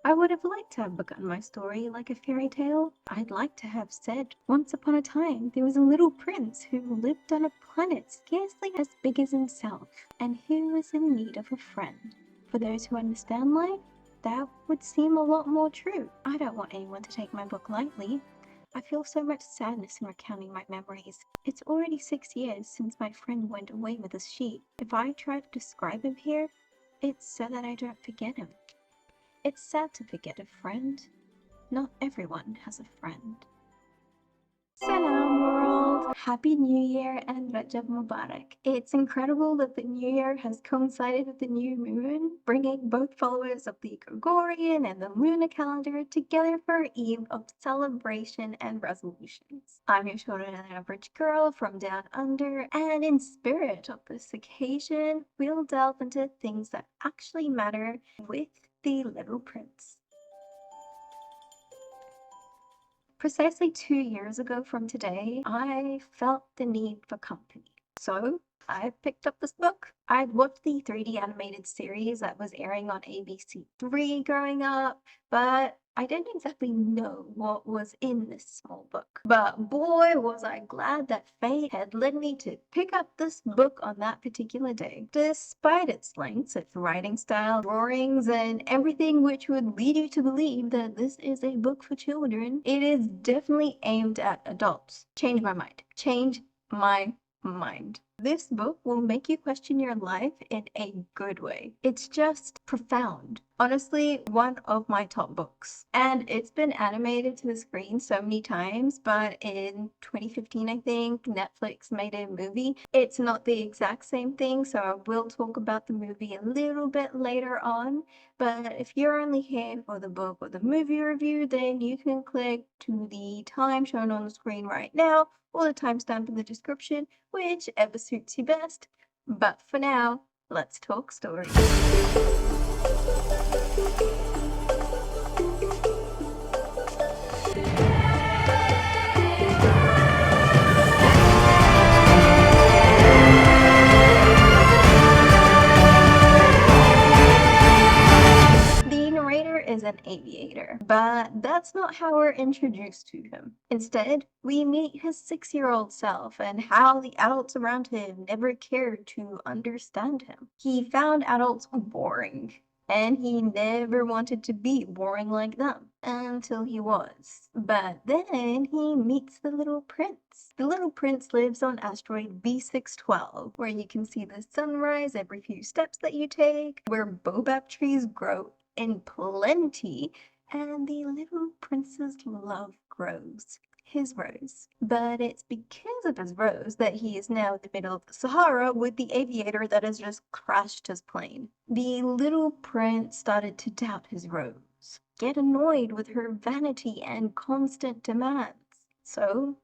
I would have liked to have begun my story like a fairy tale. I'd like to have said, once upon a time, there was a little prince who lived on a planet scarcely as big as himself, and who was in need of a friend. For those who understand life, that would seem a lot more true. I don't want anyone to take my book lightly. I feel so much sadness in recounting my memories. It's already 6 years since my friend went away with his sheep. If I try to describe him here, it's so that I don't forget him. It's sad to forget a friend. Not everyone has a friend. Salam world! Happy New Year and Rajab Mubarak. It's incredible that the New Year has coincided with the new moon, bringing both followers of the Gregorian and the lunar calendar together for an eve of celebration and resolutions. I'm your short and average girl from down under, and in spirit of this occasion, we'll delve into things that actually matter with the Little Prince. Precisely 2 years ago from today, I felt the need for company. So I picked up this book. I'd watched the 3D animated series that was airing on ABC3 growing up, but I didn't exactly know what was in this small book. But boy, was I glad that fate had led me to pick up this book on that particular day. Despite its length, its writing style, drawings, and everything which would lead you to believe that this is a book for children, it is definitely aimed at adults. Change my mind. Change my mind. This book will make you question your life in a good way. It's just profound. Honestly, one of my top books. And it's been animated to the screen so many times, but in 2015, I think, Netflix made a movie. It's not the exact same thing, so I will talk about the movie a little bit later on. But if you're only here for the book or the movie review, then you can click to the time shown on the screen right now or the timestamp in the description, whichever suits you best. But for now, let's talk stories. The narrator is an aviator, but that's not how we're introduced to him. Instead, we meet his 6-year-old self and how the adults around him never cared to understand him. He found adults boring, and he never wanted to be boring like them until he was. But then he meets the little prince. The little prince lives on asteroid B612, where you can see the sunrise every few steps that you take, where baobab trees grow in plenty, and the little prince's love grows. His rose. But it's because of his rose that he is now in the middle of the Sahara with the aviator that has just crashed his plane. The little prince started to doubt his rose, get annoyed with her vanity and constant demands. So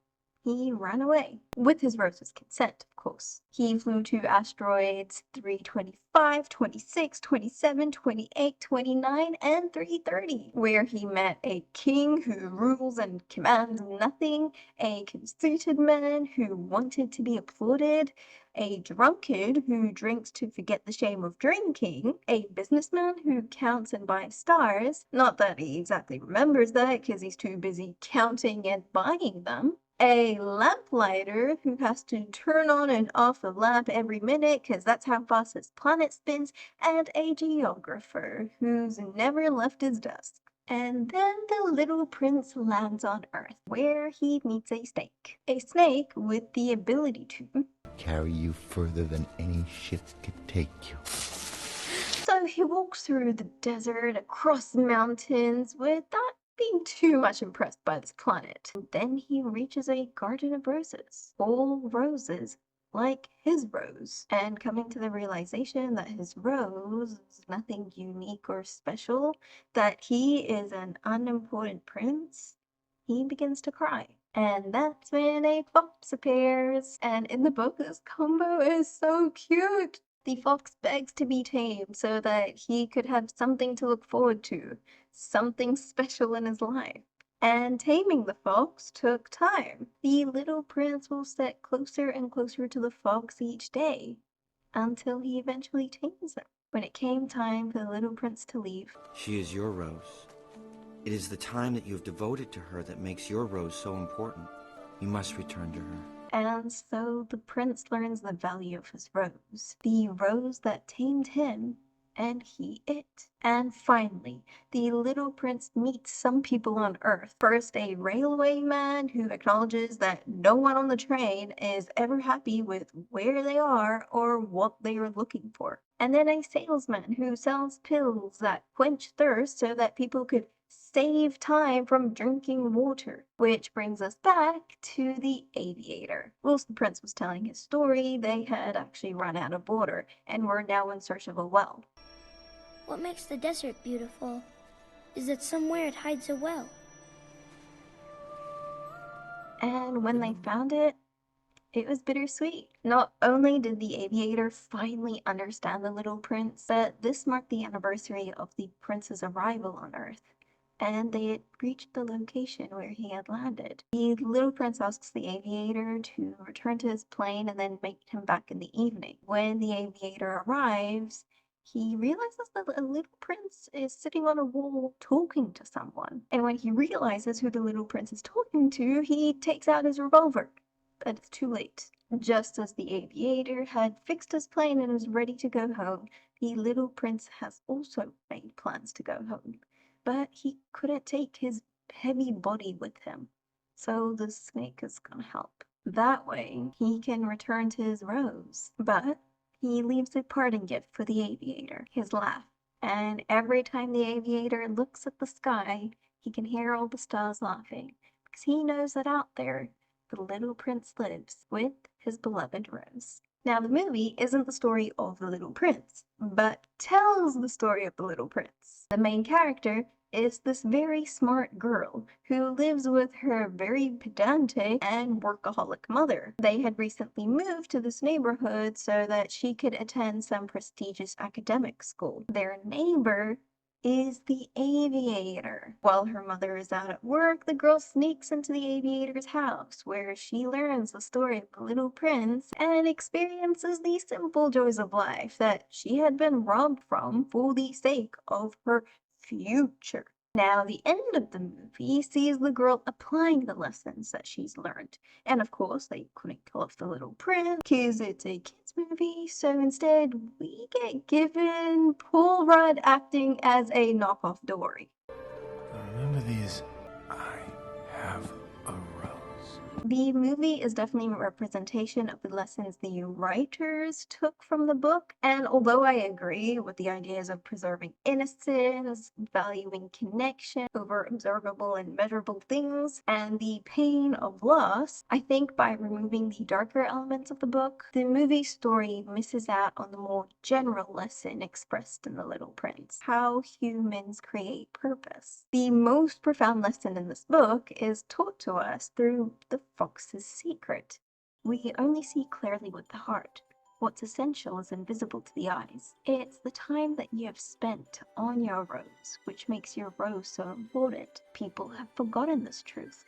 he ran away, with his rose's consent, of course. He flew to asteroids 325, 26, 27, 28, 29, and 330, where he met a king who rules and commands nothing, a conceited man who wanted to be applauded, a drunkard who drinks to forget the shame of drinking, a businessman who counts and buys stars, not that he exactly remembers that because he's too busy counting and buying them, a lamplighter who has to turn on and off the lamp every minute because that's how fast his planet spins, and a geographer who's never left his desk. And then the little prince lands on Earth, where he meets a snake. A snake with the ability to carry you further than any ship could take you. So he walks through the desert, across mountains, without being too much impressed by this planet. And then he reaches a garden of roses, all roses like his rose, and coming to the realization that his rose is nothing unique or special, that he is an unimportant prince, he begins to cry. And that's when a fox appears. And in the book, this combo is so cute. The fox begs to be tamed so that he could have something to look forward to, something special in his life. And taming the fox took time. The little prince will set closer and closer to the fox each day, until he eventually tames him. When it came time for the little prince to leave, She is your rose. It is the time that you have devoted to her that makes your rose so important. You must return to her. And so the prince learns the value of his rose, the rose that tamed him, and he it. And finally, the little prince meets some people on Earth. First, a railway man who acknowledges that no one on the train is ever happy with where they are or what they are looking for. And then a salesman who sells pills that quench thirst so that people could save time from drinking water. Which brings us back to the aviator. Whilst the prince was telling his story, they had actually run out of water and were now in search of a well. What makes the desert beautiful is that somewhere it hides a well. And when they found it was bittersweet. Not only did the aviator finally understand the little prince, but this marked the anniversary of the prince's arrival on Earth, and they had reached the location where he had landed. The little prince asks the aviator to return to his plane and then make him back in the evening. When the aviator arrives, he realizes that the little prince is sitting on a wall talking to someone. And when he realizes who the little prince is talking to, he takes out his revolver. But it's too late. Just as the aviator had fixed his plane and was ready to go home, the little prince has also made plans to go home. But he couldn't take his heavy body with him. So the snake is gonna help. That way, he can return to his rose. But he leaves a parting gift for the aviator, his laugh. And every time the aviator looks at the sky, he can hear all the stars laughing, because he knows that out there, the little prince lives with his beloved rose. Now, the movie isn't the story of the little prince, but tells the story of the little prince. The main character is this very smart girl who lives with her very pedantic and workaholic mother. They had recently moved to this neighborhood so that she could attend some prestigious academic school. Their neighbor is the aviator. While her mother is out at work, the girl sneaks into the aviator's house, where she learns the story of the little prince and experiences the simple joys of life that she had been robbed from for the sake of her future. Now, the end of the movie sees the girl applying the lessons that she's learned. And of course, they couldn't kill off the little prince because it's a kids' movie, so instead we get given Paul Rudd acting as a knockoff Dory. Remember these. I have a rose. The movie is definitely a representation of the lessons the writers took from the book, and although I agree with the ideas of preserving innocence, valuing connection over observable and measurable things, and the pain of loss, I think by removing the darker elements of the book, the movie story misses out on the more general lesson expressed in The Little Prince: how humans create purpose. The most profound lesson in this book is taught to us through the fox's secret. We only see clearly with the heart. What's essential is invisible to the eyes. It's the time that you have spent on your rose which makes your rose so important. People have forgotten this truth,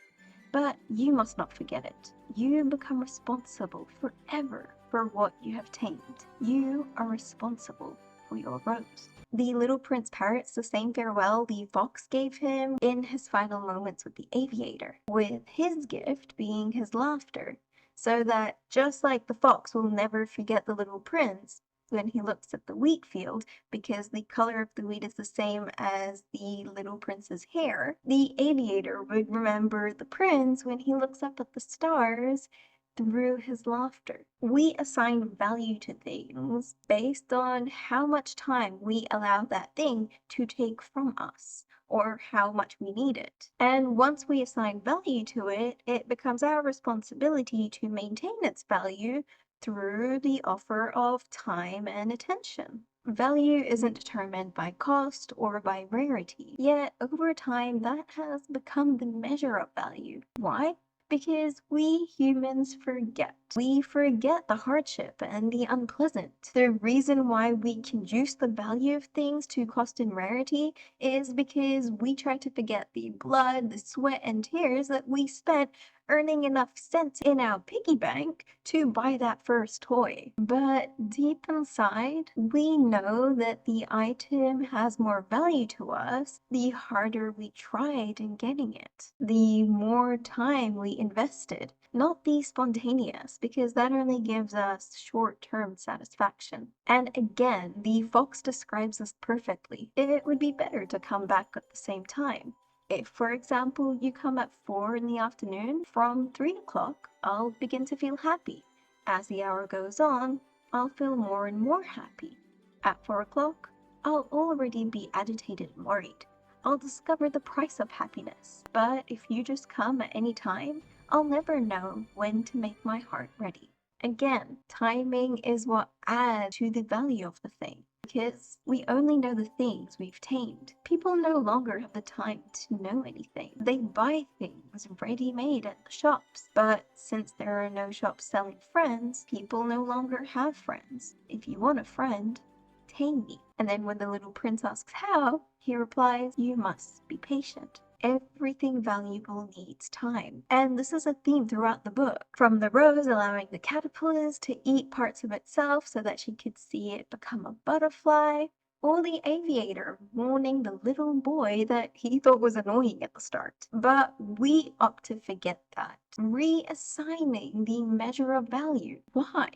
but you must not forget it. You become responsible forever for what you have tamed. You are responsible for your rose. The little prince parrots the same farewell the fox gave him in his final moments with the aviator, with his gift being his laughter, so that just like the fox will never forget the little prince when he looks at the wheat field, because the color of the wheat is the same as the little prince's hair, the aviator would remember the prince when he looks up at the stars through his laughter. We assign value to things based on how much time we allow that thing to take from us, or how much we need it. And once we assign value to it, it becomes our responsibility to maintain its value through the offer of time and attention. Value isn't determined by cost or by rarity, yet over time that has become the measure of value. Why? Because we humans forget. we forget the hardship and the unpleasant. The reason why we can reduce the value of things to cost and rarity is because we try to forget the blood, the sweat, and tears that we spent earning enough cents in our piggy bank to buy that first toy. But deep inside, we know that the item has more value to us the harder we tried in getting it, the more time we invested. Not the spontaneous, because that only gives us short-term satisfaction. And again, the fox describes this perfectly. It would be better to come back at the same time. If, for example, you come at 4 in the afternoon, from 3 o'clock, I'll begin to feel happy. As the hour goes on, I'll feel more and more happy. At 4 o'clock, I'll already be agitated and worried. I'll discover the price of happiness. But if you just come at any time, I'll never know when to make my heart ready. Again, timing is what adds to the value of the thing, because we only know the things we've tamed. People no longer have the time to know anything. They buy things ready-made at the shops, but since there are no shops selling friends, people no longer have friends. If you want a friend, tame me. And then when the little prince asks how, he replies, you must be patient. Everything valuable needs time. And this is a theme throughout the book. From the rose allowing the caterpillars to eat parts of itself so that she could see it become a butterfly, or the aviator warning the little boy that he thought was annoying at the start. But we opt to forget that, reassigning the measure of value. Why?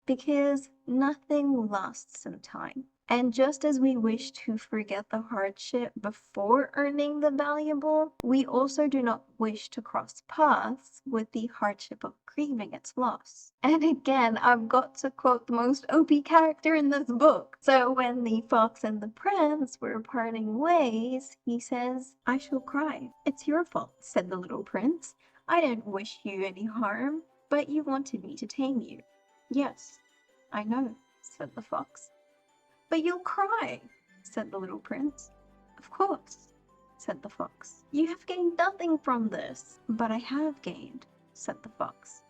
Because nothing lasts in time. And just as we wish to forget the hardship before earning the valuable, we also do not wish to cross paths with the hardship of grieving its loss. And again, I've got to quote the most OP character in this book. So when the fox and the prince were parting ways, he says, I shall cry. It's your fault, said the little prince. I didn't wish you any harm, but you wanted me to tame you. Yes, I know, said the fox. But you'll cry, said the little prince. Of course, said the fox. You have gained nothing from this. But I have gained, said the fox,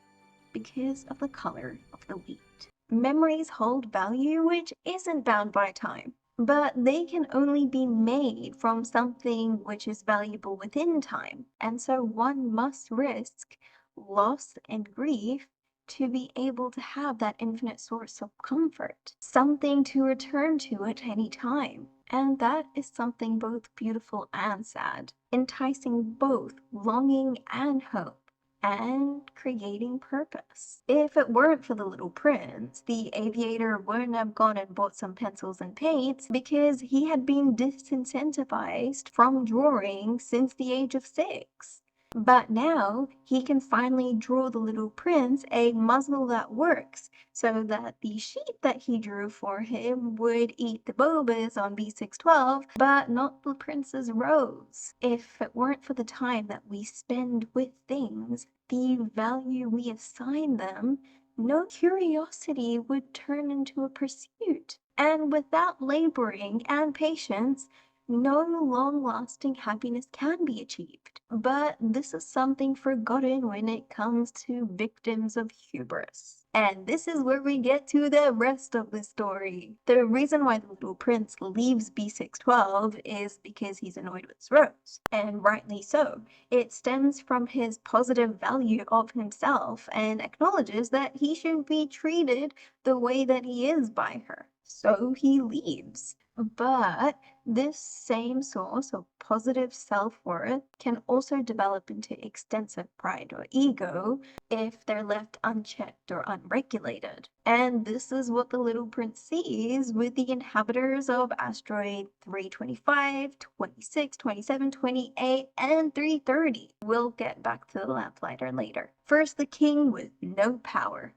because of the color of the wheat. Memories hold value which isn't bound by time, but they can only be made from something which is valuable within time. And so one must risk loss and grief to be able to have that infinite source of comfort, something to return to at any time. And that is something both beautiful and sad, enticing both longing and hope, and creating purpose. If it weren't for the little prince, the aviator wouldn't have gone and bought some pencils and paints because he had been disincentivized from drawing since the age of 6. But now he can finally draw the little prince a muzzle that works, so that the sheep that he drew for him would eat the bobas on B612, but not the prince's rose. If it weren't for the time that we spend with things, the value we assign them, no curiosity would turn into a pursuit. And without laboring and patience, no long-lasting happiness can be achieved. But this is something forgotten when it comes to victims of hubris. And this is where we get to the rest of the story. The reason why the little prince leaves B612 is because he's annoyed with Rose, and rightly so. It stems from his positive value of himself and acknowledges that he should be treated the way that he is by her. So he leaves. But this same source of positive self-worth can also develop into extensive pride or ego if they're left unchecked or unregulated. And this is what the little prince sees with the inhabitants of asteroid 325, 26, 27, 28, and 330. We'll get back to the lamplighter later. First, the king with no power.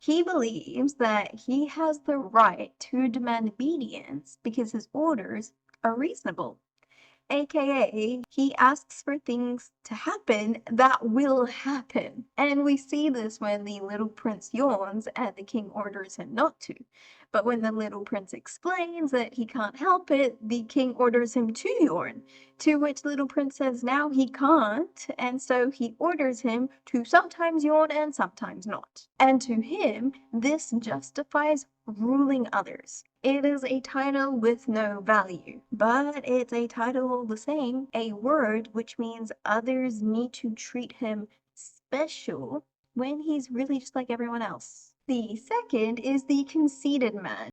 He believes that he has the right to demand obedience because his orders are reasonable. AKA, he asks for things to happen that will happen. And we see this when the little prince yawns and the king orders him not to. But when the little prince explains that he can't help it, the king orders him to yawn. To which little prince says now he can't, and so he orders him to sometimes yawn and sometimes not. And to him, this justifies ruling others. It is a title with no value, but it's a title all the same, a word which means others need to treat him special when he's really just like everyone else. The second is the conceited man,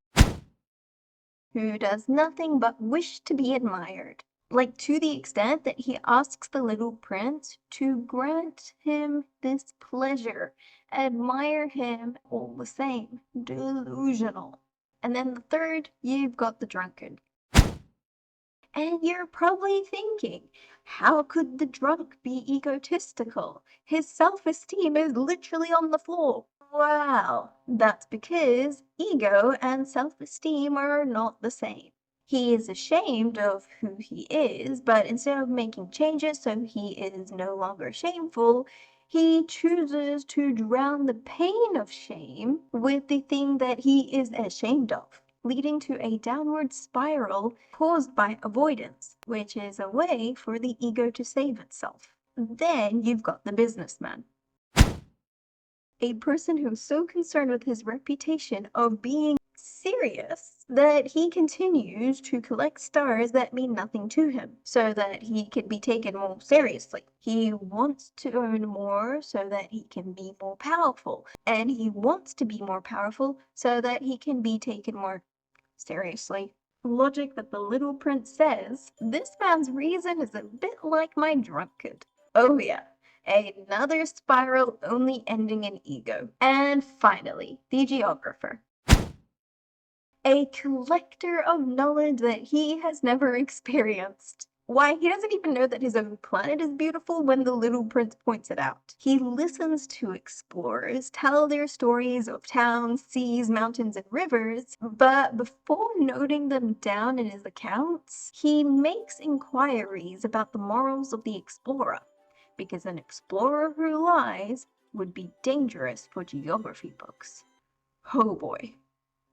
who does nothing but wish to be admired. Like to the extent that he asks the little prince to grant him this pleasure, admire him all the same. Delusional. And then the third, you've got the drunkard. And you're probably thinking, how could the drunk be egotistical? His self-esteem is literally on the floor. Well, that's because ego and self-esteem are not the same. He is ashamed of who he is, but instead of making changes so he is no longer shameful, he chooses to drown the pain of shame with the thing that he is ashamed of, leading to a downward spiral caused by avoidance, which is a way for the ego to save itself. Then you've got the businessman. A person who's so concerned with his reputation of being serious that he continues to collect stars that mean nothing to him so that he can be taken more seriously. He wants to earn more so that he can be more powerful, and he wants to be more powerful so that he can be taken more seriously. Logic that the little prince says, this man's reason is a bit like my drunkard. Oh yeah. Another spiral only ending in ego. And finally, the geographer. A collector of knowledge that he has never experienced. Why, he doesn't even know that his own planet is beautiful when the little prince points it out. He listens to explorers tell their stories of towns, seas, mountains, and rivers, but before noting them down in his accounts, he makes inquiries about the morals of the explorer, because an explorer who lies would be dangerous for geography books. Oh boy.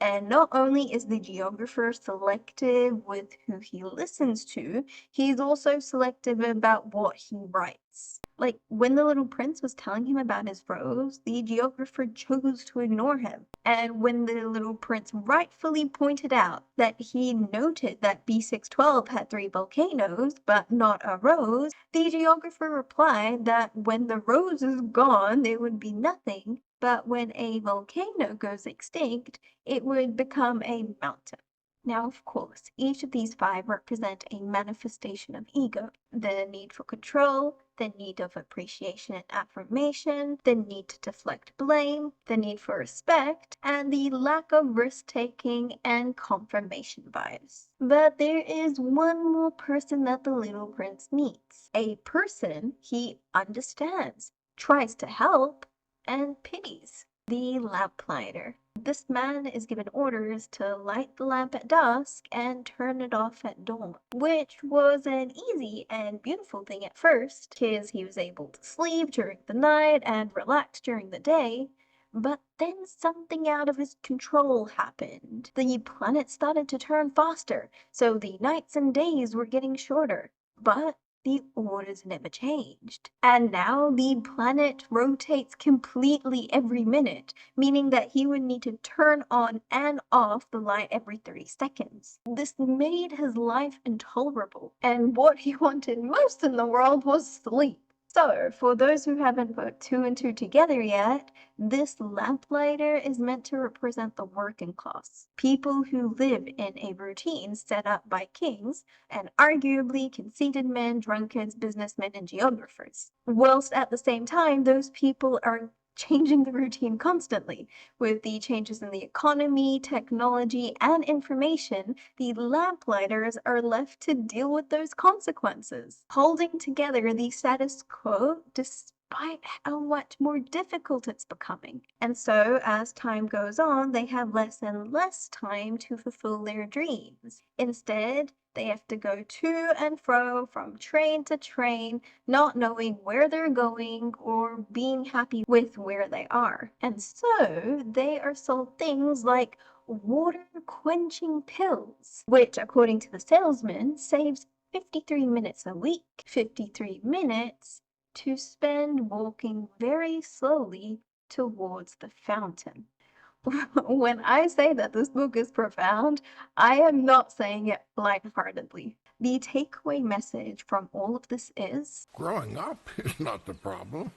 And not only is the geographer selective with who he listens to, he's also selective about what he writes. Like when the little prince was telling him about his rose, the geographer chose to ignore him. And when the little prince rightfully pointed out that he noted that B612 had 3 volcanoes, but not a rose, the geographer replied that when the rose is gone, there would be nothing, but when a volcano goes extinct, it would become a mountain. Now, of course, each of these 5 represent a manifestation of ego. The need for control, the need of appreciation and affirmation, the need to deflect blame, the need for respect, and the lack of risk-taking and confirmation bias. But there is one more person that the little prince meets. A person he understands, tries to help, and pities. The lamplighter. This man is given orders to light the lamp at dusk and turn it off at dawn, which was an easy and beautiful thing at first, because he was able to sleep during the night and relax during the day. But then something out of his control happened. The planet started to turn faster, so the nights and days were getting shorter. But the orders never changed. And now the planet rotates completely every minute, meaning that he would need to turn on and off the light every 30 seconds. This made his life intolerable, and what he wanted most in the world was sleep. So, for those who haven't put 2 and 2 together yet, this lamplighter is meant to represent the working class, people who live in a routine set up by kings, and arguably conceited men, drunkards, businessmen, and geographers. Whilst at the same time, those people are changing the routine constantly. With the changes in the economy, technology, and information, the lamplighters are left to deal with those consequences, holding together the status quo despite despite how much more difficult it's becoming. And so, as time goes on, they have less and less time to fulfill their dreams. Instead, they have to go to and fro from train to train, not knowing where they're going or being happy with where they are. And so, they are sold things like water quenching pills, which, according to the salesman, saves 53 minutes a week. 53 minutes to spend walking very slowly towards the fountain. When I say that this book is profound, I am not saying it lightheartedly. The takeaway message from all of this is Growing up is not the problem.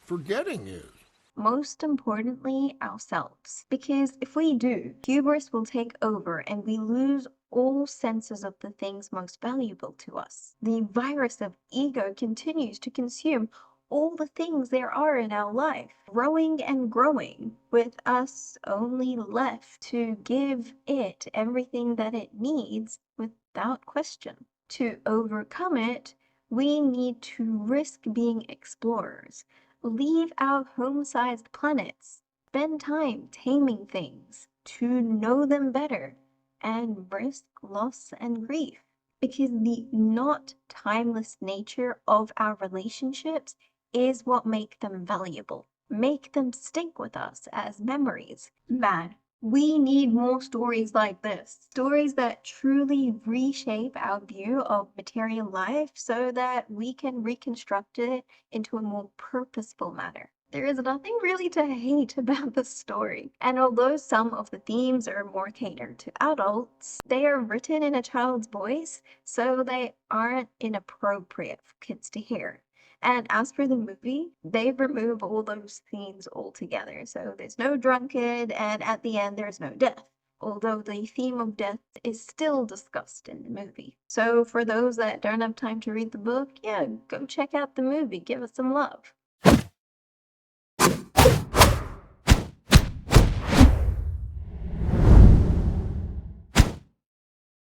Forgetting is. most importantly, ourselves. Because if we do, hubris will take over and we lose all senses of the things most valuable to us. The virus of ego continues to consume all the things there are in our life, growing and growing, with us only left to give it everything that it needs without question. To overcome it, we need to risk being explorers. Leave our home-sized planets, spend time taming things to know them better, and risk loss and grief. Because the not timeless nature of our relationships is what make them valuable, make them stick with us as memories. Man, we need more stories like this. Stories that truly reshape our view of material life so that we can reconstruct it into a more purposeful manner. There is nothing really to hate about the story, and although some of the themes are more catered to adults, they are written in a child's voice, so they aren't inappropriate for kids to hear. And as for the movie, they remove all those scenes altogether, so there's no drunkard, and at the end there's no death, although the theme of death is still discussed in the movie. So for those that don't have time to read the book, yeah, go check out the movie, give it some love.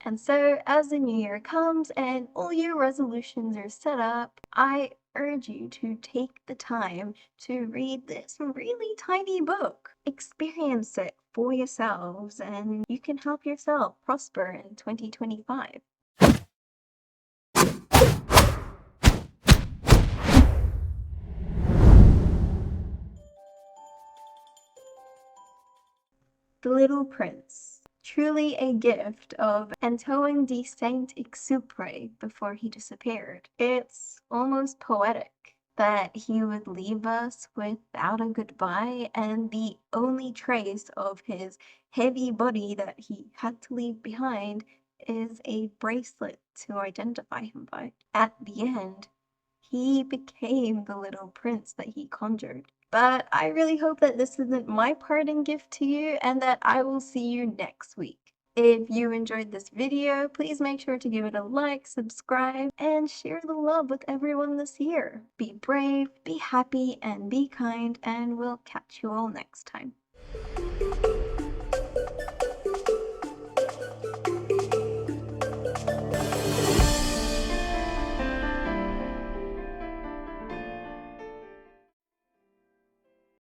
And so, as the new year comes and all your resolutions are set up, I urge you to take the time to read this really tiny book. Experience it for yourselves, and you can help yourself prosper in 2025. The Little Prince. Truly a gift of Antoine de Saint-Exupéry before he disappeared. It's almost poetic that he would leave us without a goodbye, and the only trace of his heavy body that he had to leave behind is a bracelet to identify him by. At the end, he became the little prince that he conjured. But I really hope that this isn't my parting gift to you and that I will see you next week. If you enjoyed this video, please make sure to give it a like, subscribe, and share the love with everyone this year. Be brave, be happy, and be kind, and we'll catch you all next time.